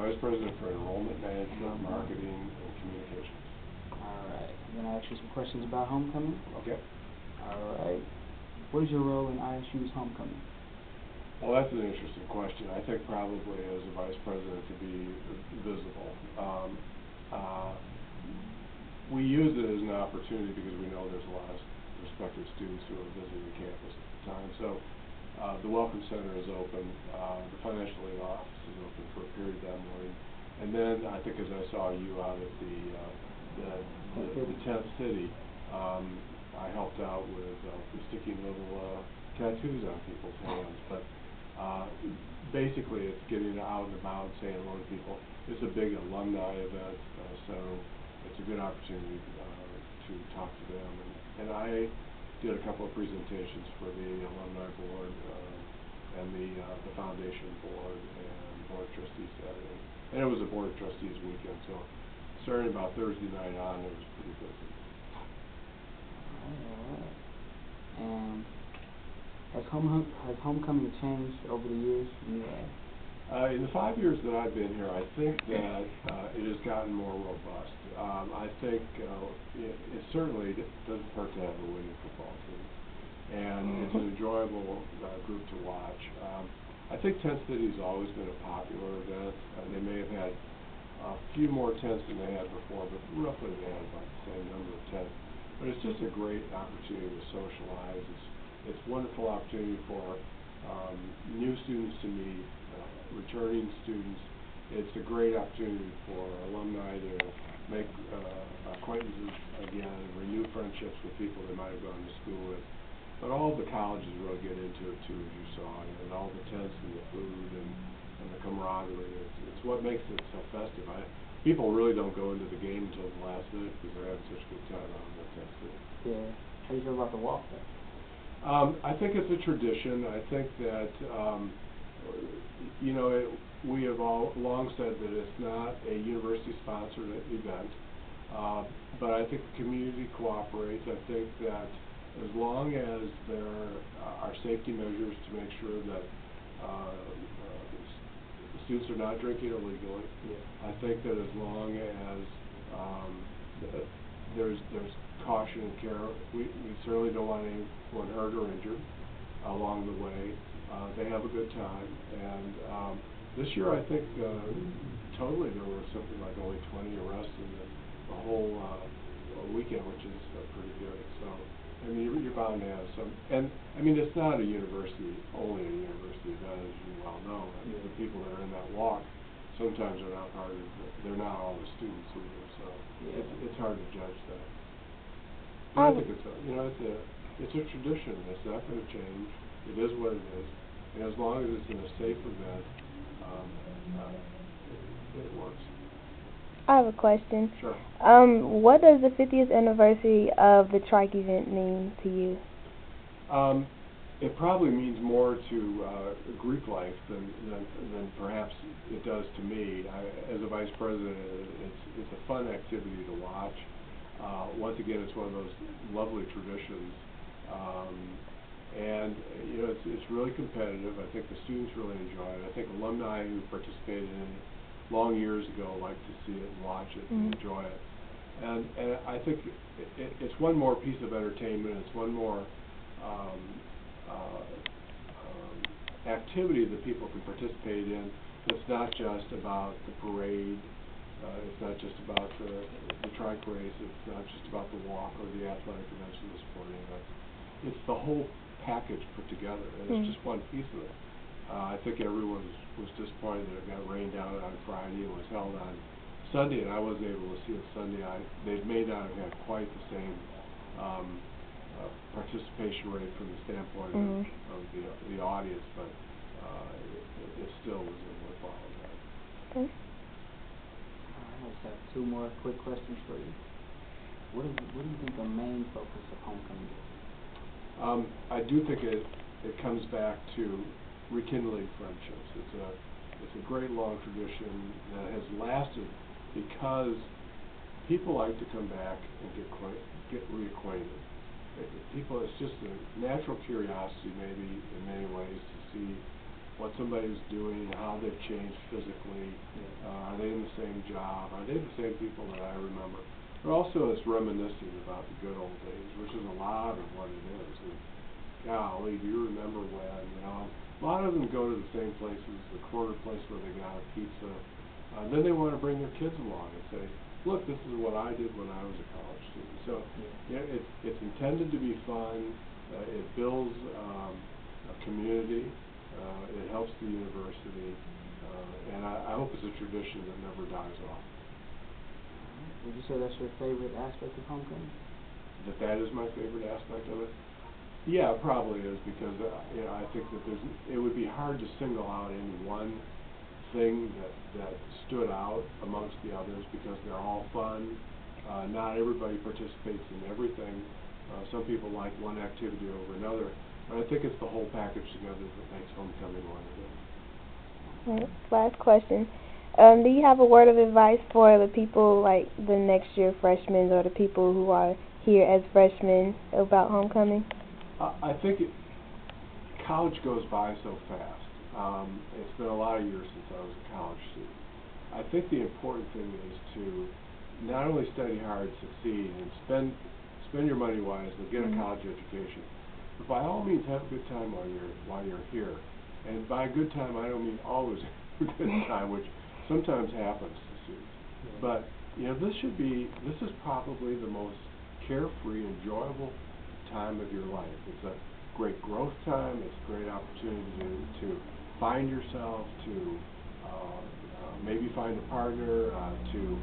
Vice President for Enrollment Management, Marketing, and Communications. All right. I'm going to ask you some questions about homecoming. Okay. All right. What is your role in ISU's homecoming? Well, that's an interesting question. I think probably as a vice president to be visible. We use it as an opportunity because we know there's a lot of prospective students who are visiting the campus at the time. So the Welcome Center is open, the financial aid office is open for a period that morning. And then I think as I saw you out at the tent city, I helped out with sticking little tattoos on people's hands. But basically it's getting out and about and saying hello to people. It's a big alumni event, so it's a good opportunity to talk to them. And I did a couple of presentations for the alumni board and the foundation board and board of trustees Saturday. And it was a board of trustees weekend, so starting about Thursday night on, it was pretty busy. All right. And has homecoming changed over the years? In the 5 years that I've been here, I think that it has gotten more robust. I think it certainly doesn't hurt to have a winning football team, and it's an enjoyable group to watch. I think Tent City has always been a popular event. They may have had a few more tents than they had before, but roughly they had about the same number of tents. But it's just a great opportunity to socialize. It's a wonderful opportunity for new students to meet, returning students. It's a great opportunity for alumni to make acquaintances again, renew friendships with people they might have gone to school with. But all the colleges really get into it too, as you saw, and all the tents and the food and the camaraderie. It's what makes it so festive. People really don't go into the game until the last minute because they're having such a good time out in the tent city. Yeah. How do you feel about the walk then? I think it's a tradition. I think that we have all long said that it's not a university-sponsored event, but I think the community cooperates. I think that as long as there are safety measures to make sure that students are not drinking illegally, I think that as long as there's caution and care, we certainly don't want anyone hurt or injured along the way. They have a good time, and this year I think totally there were something like only 20 arrests in the whole weekend, which is pretty good. So I mean you're bound to have some, and I mean it's not a university, only a university event, as you well know. I mean the people that are in that walk sometimes are not they're not all the students either, so it's hard to judge that. But I think it's a tradition. It's not going to change. It is what it is. And as long as it's in a safe event, it works. I have a question. Sure. What does the 50th anniversary of the Trike event mean to you? It probably means more to Greek life than perhaps it does to me. As a vice president, it's a fun activity to watch. Once again, it's one of those lovely traditions. And it's really competitive. I think the students really enjoy it. I think alumni who participated in it long years ago like to see it and watch it and enjoy it. And I think it's one more piece of entertainment. It's one more activity that people can participate in. It's not just about the parade. It's not just about the trike race. It's not just about the walk or the athletic events or the sporting events. It's the whole package put together, and it's just one piece of it. I think everyone was disappointed that it got rained out on Friday and was held on Sunday, and I wasn't able to see it Sunday. They may not have had quite the same participation rate from the standpoint of the audience, but it still was a worthwhile event. Okay. I just have two more quick questions for you. What do you think the main focus of homecoming is? I do think it comes back to rekindling friendships. It's a great long tradition that has lasted because people like to come back and get reacquainted. It's just a natural curiosity, maybe in many ways, to see what somebody's doing, how they've changed physically. Are they in the same job? Are they the same people that I remember? But also it's reminiscing about the good old days, which is a lot of what it is. And golly, do you remember when, you know, a lot of them go to the same places, the corner place where they got a pizza. Then they want to bring their kids along and say, look, this is what I did when I was a college student. So yeah, it's intended to be fun. It builds a community. It helps the university. And I hope it's a tradition that never dies off. Would you say that's your favorite aspect of homecoming? That is my favorite aspect of it? Yeah, it probably is, because you know, I think that it would be hard to single out any one thing that stood out amongst the others, because they're all fun. Not everybody participates in everything. Some people like one activity over another, but I think it's the whole package together that makes homecoming what it is. Right. Last question. Do you have a word of advice for the people, like the next year freshmen or the people who are here as freshmen, about homecoming? I think college goes by so fast. It's been a lot of years since I was a college student. I think the important thing is to not only study hard, succeed, and spend your money wisely, get a college education, but by all means have a good time while you're here. And by a good time, I don't mean always a good time, which sometimes happens to students. But you know, this is probably the most carefree, enjoyable time of your life. It's a great growth time. It's a great opportunity to find yourself, to maybe find a partner, to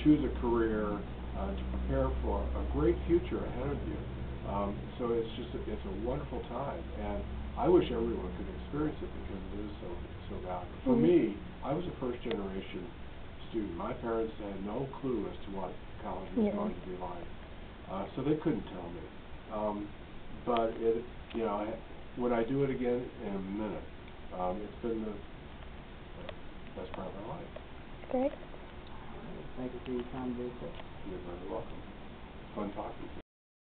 choose a career, to prepare for a great future ahead of you. So it's a wonderful time, and I wish everyone could experience it, because it is so valuable. For me, I was a first generation student. My parents had no clue as to what college was going to be like, so they couldn't tell me. But you know, would I do it again? In a minute. It's been the best part of my life. Great. Thank you for your time today, sir. You're very welcome. Fun talking to you.